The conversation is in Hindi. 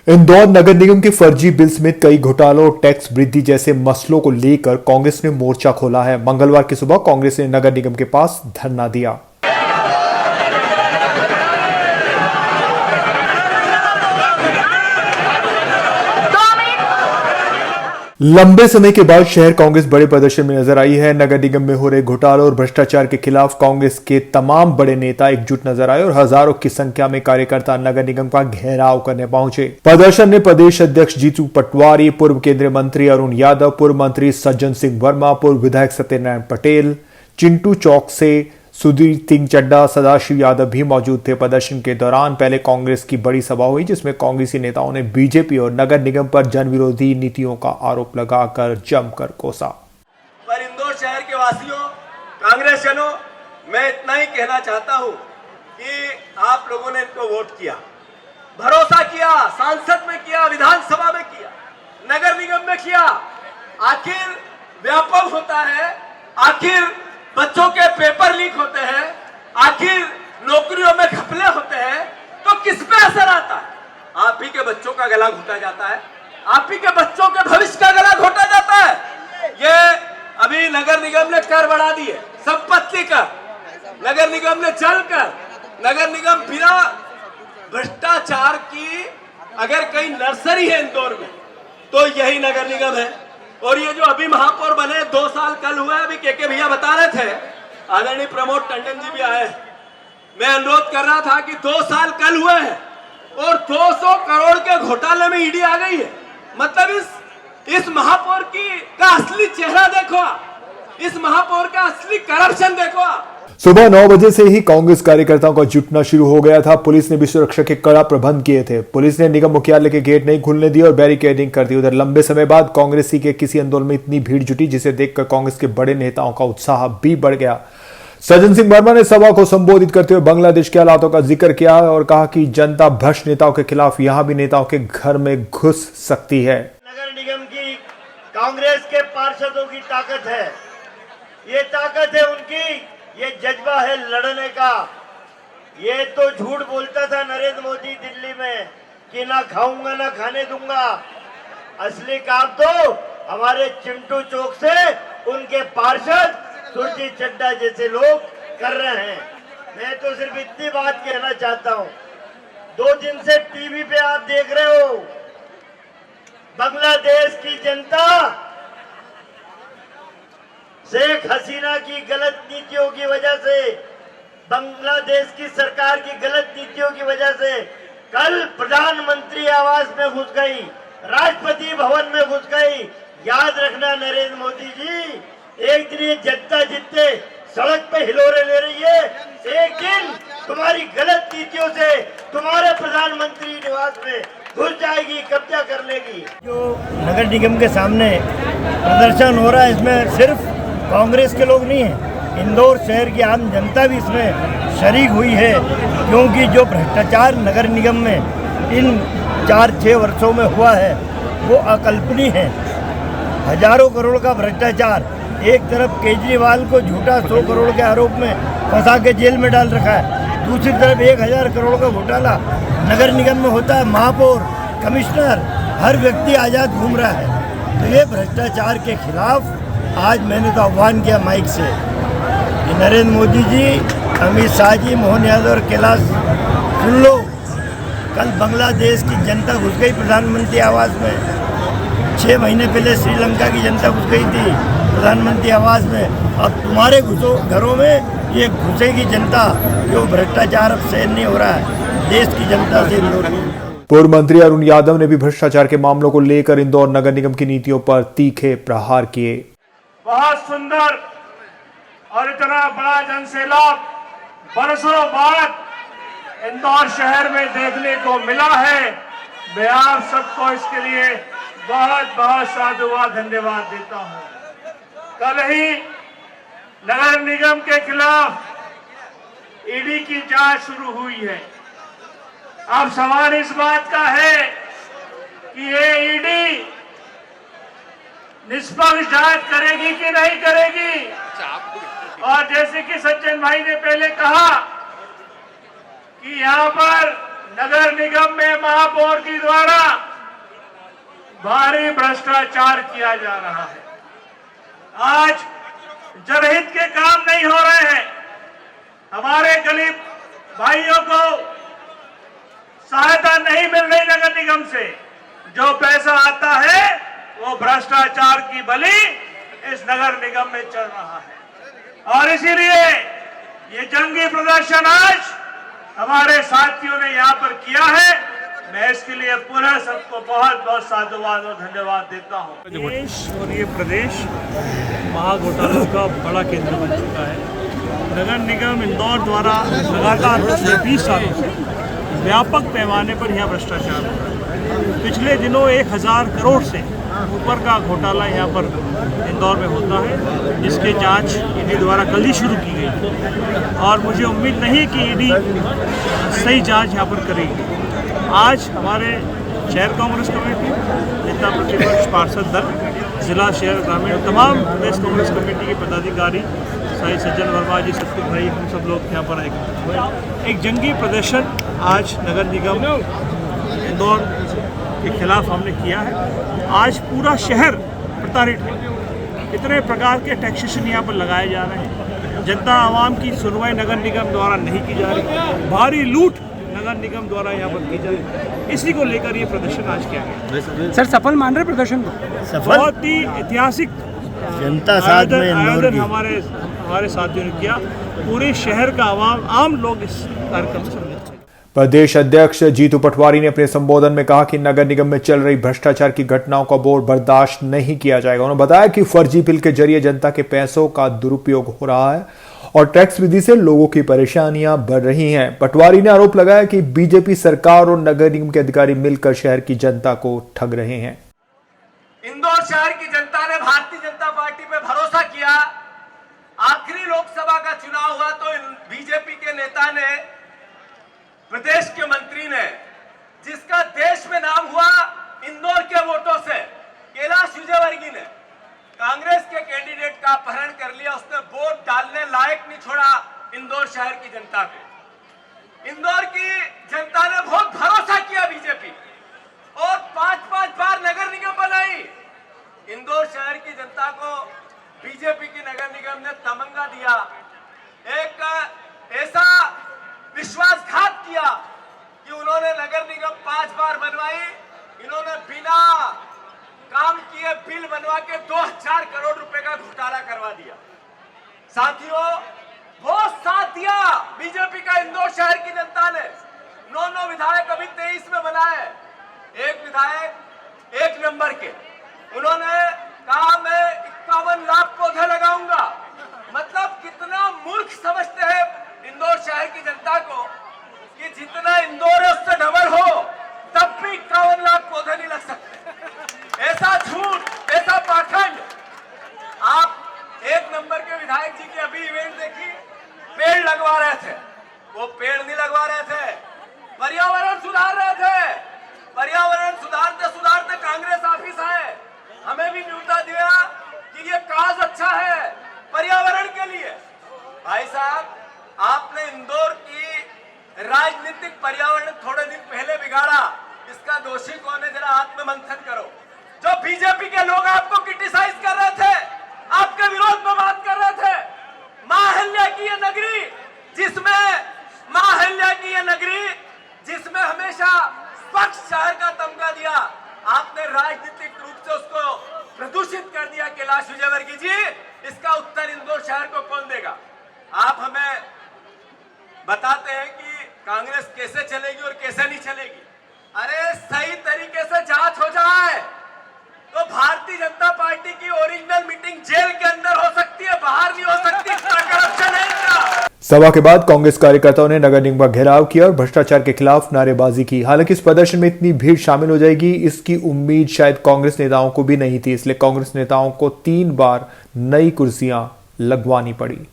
इंदौर नगर निगम के फर्जी बिल समेत कई घोटालों और टैक्स वृद्धि जैसे मसलों को लेकर कांग्रेस ने मोर्चा खोला है। मंगलवार की सुबह कांग्रेस ने नगर निगम के पास धरना दिया। लंबे समय के बाद शहर कांग्रेस बड़े प्रदर्शन में नजर आई है। नगर निगम में हो रहे घोटालों और भ्रष्टाचार के खिलाफ कांग्रेस के तमाम बड़े नेता एकजुट नजर आए और हजारों की संख्या में कार्यकर्ता नगर निगम का घेराव करने पहुंचे। प्रदर्शन में प्रदेश अध्यक्ष जीतू पटवारी, पूर्व केंद्रीय मंत्री अरुण यादव, पूर्व मंत्री सज्जन सिंह वर्मा, पूर्व विधायक सत्यनारायण पटेल, चिंटू चौक से सुधीर सिंह चड्डा, सदाशिव यादव भी मौजूद थे। प्रदर्शन के दौरान पहले कांग्रेस की बड़ी सभा हुई, जिसमें कांग्रेसी नेताओं ने बीजेपी और नगर निगम पर जनविरोधी नीतियों का आरोप लगाकर जमकर कोसा। पर इंदौर शहर के वासियों, कांग्रेस जनों, मैं इतना ही कहना चाहता हूं कि आप लोगों ने इनको वोट किया, भरोसा किया, सांसद में किया, विधानसभा में किया, नगर निगम में किया। आखिर व्यापक होता है, आखिर बच्चों के पेपर लीक होते हैं, आखिर नौकरियों में घपले होते हैं, तो किस पे असर आता है? आप ही के बच्चों का गला घोटा जाता है, आप ही के बच्चों के भविष्य का गला घोटा जाता है। ये अभी नगर निगम ने कर बढ़ा दिए, संपत्ति कर, नगर निगम ने चल कर, नगर निगम बिना भ्रष्टाचार की अगर कहीं नर्सरी है इंदौर में तो यही नगर निगम है। और ये जो अभी महापौर बने 2 साल कल हुआ है, अभी के भैया बता रहे थे, आदरणीय प्रमोद टंडन जी भी आए। मैं अनुरोध कर रहा था कि 2 साल कल हुए हैं और 200 करोड़ के घोटाले में ईडी आ गई है। मतलब इस महापौर का असली चेहरा देखो, इस महापौर का असली करप्शन देखो। सुबह 9 बजे से ही कांग्रेस कार्यकर्ताओं का जुटना शुरू हो गया था। पुलिस ने भी सुरक्षा के कड़ा प्रबंध किए थे। पुलिस ने निगम मुख्यालय के गेट नहीं खुलने दिए और बैरिकेडिंग कर दी। उधर लंबे समय बाद कांग्रेसी के किसी आंदोलन में इतनी भीड़ जुटी, जिसे देखकर कांग्रेस के बड़े नेताओं का उत्साह भी बढ़ गया। सज्जन सिंह वर्मा ने सभा को संबोधित करते हुए बांग्लादेश के हालातों का जिक्र किया और कहा कि जनता भ्रष्ट नेताओं के खिलाफ यहां भी नेताओं के घर में घुस सकती है। नगर निगम की कांग्रेस के पार्षदों की ताकत है, ये ताकत है उनकी, ये जज्बा है लड़ने का। ये तो झूठ बोलता था नरेंद्र मोदी दिल्ली में कि ना खाऊंगा ना खाने दूंगा। असली काम तो हमारे चिंटू चौक से उनके पार्षद सुरजीत चड्डा जैसे लोग कर रहे हैं। मैं तो सिर्फ इतनी बात कहना चाहता हूं, 2 दिन से टीवी पे आप देख रहे हो, बांग्लादेश की जनता शेख हसीना की गलत नीतियों की वजह से, बांग्लादेश की सरकार की गलत नीतियों की वजह से कल प्रधानमंत्री आवास में घुस गई, राष्ट्रपति भवन में घुस गई। याद रखना नरेंद्र मोदी जी, एक दिन ये जनता जितने सड़क पे हिलोरे ले रही है, एक दिन तुम्हारी गलत नीतियों से तुम्हारे प्रधानमंत्री निवास में घुस जाएगी, कब्जा कर लेगी। जो नगर निगम के सामने प्रदर्शन हो रहा है, इसमें सिर्फ कांग्रेस के लोग नहीं हैं, इंदौर शहर की आम जनता भी इसमें शरीक हुई है। क्योंकि जो भ्रष्टाचार नगर निगम में इन 4-6 वर्षों में हुआ है वो अकल्पनीय है। हजारों करोड़ का भ्रष्टाचार, एक तरफ केजरीवाल को झूठा 100 करोड़ के आरोप में फंसा के जेल में डाल रखा है, दूसरी तरफ 1000 करोड़ का घोटाला नगर निगम में होता है। महापौर, कमिश्नर, हर व्यक्ति आज़ाद घूम रहा है। तो ये भ्रष्टाचार के खिलाफ आज मैंने तो आह्वान किया माइक से कि नरेंद्र मोदी जी, अमित शाह जी, मोहन यादव और कैलाश सुन लो, कल बांग्लादेश की जनता घुस गई प्रधानमंत्री आवास में। 6 महीने पहले श्रीलंका की जनता घुस गई थी प्रधानमंत्री आवास में। अब तुम्हारे घरों में ये घुसेगी जनता। जो भ्रष्टाचार अब सहन नहीं हो रहा है, देश की जनता से विरोध। पूर्व मंत्री अरुण यादव ने भी भ्रष्टाचार के मामलों को लेकर इंदौर नगर निगम की नीतियों पर तीखे प्रहार किए। बहुत सुंदर और इतना बड़ा जनसैलाब बरसों बाद इंदौर शहर में देखने को मिला है। मैं आप सबको इसके लिए बहुत बहुत साधुवाद धन्यवाद देता हूं। कल ही नगर निगम के खिलाफ ईडी की जांच शुरू हुई है। अब सवाल इस बात का है कि ये ईडी निष्पक्ष जांच करेगी कि नहीं करेगी। और जैसे कि सज्जन भाई ने पहले कहा कि यहाँ पर नगर निगम में महापौर के द्वारा भारी भ्रष्टाचार किया जा रहा है। आज जनहित के काम नहीं हो रहे हैं। हमारे गरीब भाइयों को सहायता नहीं मिल रही नगर निगम से। जो पैसा आता है वो भ्रष्टाचार की बलि इस नगर निगम में चल रहा है और इसीलिए ये जंगी प्रदर्शन आज हमारे साथियों ने यहाँ पर किया है। मैं इसके लिए पुनः सबको बहुत बहुत साधुवाद और धन्यवाद देता हूँ। देश और ये प्रदेश महाघोटालों का बड़ा केंद्र बन चुका है। नगर निगम इंदौर द्वारा लगातार पिछले 20 सालों से व्यापक पैमाने पर यहाँ भ्रष्टाचार हो रहा है। पिछले दिनों 1000 करोड़ से ऊपर का घोटाला यहाँ पर इंदौर में होता है, जिसकी जांच ईडी द्वारा कल ही शुरू की गई और मुझे उम्मीद नहीं कि ईडी सही जांच यहाँ पर करेगी। आज हमारे शहर कांग्रेस कमेटी, नेता प्रतिपक्ष, पार्षद दल, जिला शहर ग्रामीण तमाम प्रदेश कांग्रेस कमेटी के पदाधिकारी, साई सज्जन वर्मा जी, सत्तू भाई, हम सब लोग यहाँ पर आए। एक जंगी प्रदर्शन आज नगर निगम इंदौर के खिलाफ हमने किया है। आज पूरा शहर प्रताड़ित है। इतने प्रकार के टैक्सेशन यहाँ पर लगाए जा रहे हैं। जनता आवाम की सुनवाई नगर निगम द्वारा नहीं की जा रही। भारी लूट नगर निगम द्वारा यहाँ पर की जा रही है। इसी को लेकर ये प्रदर्शन आज किया गया। सर, सफल मान रहे प्रदर्शन को? बहुत ही ऐतिहासिक जनता साथ में आयोजन हमारे साथियों ने किया। पूरे शहर का आम लोग इस कार्यक्रम से प्रदेश अध्यक्ष जीतू पटवारी ने अपने संबोधन में कहा कि नगर निगम में चल रही भ्रष्टाचार की घटनाओं का बोर्ड बर्दाश्त नहीं किया जाएगा। उन्होंने बताया कि फर्जी बिल के जरिए जनता के पैसों का दुरुपयोग हो रहा है और टैक्स विधि से लोगों की परेशानियां बढ़ रही हैं। पटवारी ने आरोप लगाया कि बीजेपी सरकार और नगर निगम के अधिकारी मिलकर शहर की जनता को ठग रहे हैं। इंदौर शहर की जनता ने भारतीय जनता पार्टी पे भरोसा किया। आखिरी लोकसभा का चुनाव हुआ तो बीजेपी के नेता ने, प्रदेश के मंत्री ने, जिसका देश में नाम हुआ इंदौर के वोटों से, कैलाश विजयवर्गीय ने कांग्रेस के कैंडिडेट का अपहरण कर लिया। उसने वोट डालने लायक नहीं छोड़ा इंदौर शहर की जनता को। इंदौर की जनता ने बहुत भरोसा किया बीजेपी और 5-5 बार नगर निगम बनाई। इंदौर शहर की जनता को बीजेपी की नगर निगम ने तमंगा दिया, एक ऐसा विश्वासघात किया कि उन्होंने नगर निगम 5 बार बनवाई। इन्होंने बिना काम किए बिल बनवा के 2000 करोड़ रुपए का घोटाला करवा दिया। साथियों, बहुत साथ दिया बीजेपी का इंदौर शहर की जनता ने। 9 विधायक अभी 23 में बनाए। एक विधायक 1 नंबर के, उन्होंने कहा मैं 51 लाख पौधे लगाऊंगा। मतलब कितना मूर्ख समझते हैं इंदौर शहर की जनता को कि जितना इंदौर है उससे डबल हो तब भी 51 लाख पौधे नहीं लग सकते। ऐसा झूठ, ऐसा पाखंड। आप 1 नंबर के विधायक जी की अभी इवेंट देखी, पेड़ लगवा रहे थे। वो पेड़ नहीं लगवा रहे थे, पर्यावरण सुधार रहे थे। पर्यावरण सुधारते सुधारते कांग्रेस ऑफिस आए, हमें भी न्योता दिया कि ये काज अच्छा है पर्यावरण के लिए। भाई साहब, आपने इंदौर की राजनीतिक पर्यावरण थोड़े दिन पहले बिगाड़ा। इसका दोषी कौन है? जरा आत्ममंथन करो। जो बीजेपी के लोग आपको क्रिटिसाइज कर रहे थे, आपके विरोध में बात कर रहे थे, मां अहिल्या की ये नगरी, जिसमें हमेशा स्वच्छ शहर का तमगा दिया, आपने राजनीतिक रूप से उसको प्रदूषित कर दिया। कैलाश विजयवर्गीय जी, इसका उत्तर इंदौर शहर को कौन देगा? आप हमें बताते हैं कि कांग्रेस कैसे चलेगी और कैसे नहीं चलेगी। अरे सही तरीके से जांच हो जाए तो भारतीय जनता पार्टी की ओरिजिनल मीटिंग जेल के अंदर हो सकती है, बाहर नहीं हो सकती। इतना करप्शन है इनका। सभा के बाद कांग्रेस कार्यकर्ताओं ने नगर निगम का घेराव किया और भ्रष्टाचार के खिलाफ नारेबाजी की। हालांकि इस प्रदर्शन में इतनी भीड़ शामिल हो जाएगी, इसकी उम्मीद शायद कांग्रेस नेताओं को भी नहीं थी। इसलिए कांग्रेस नेताओं को 3 बार नई कुर्सियां लगवानी पड़ी।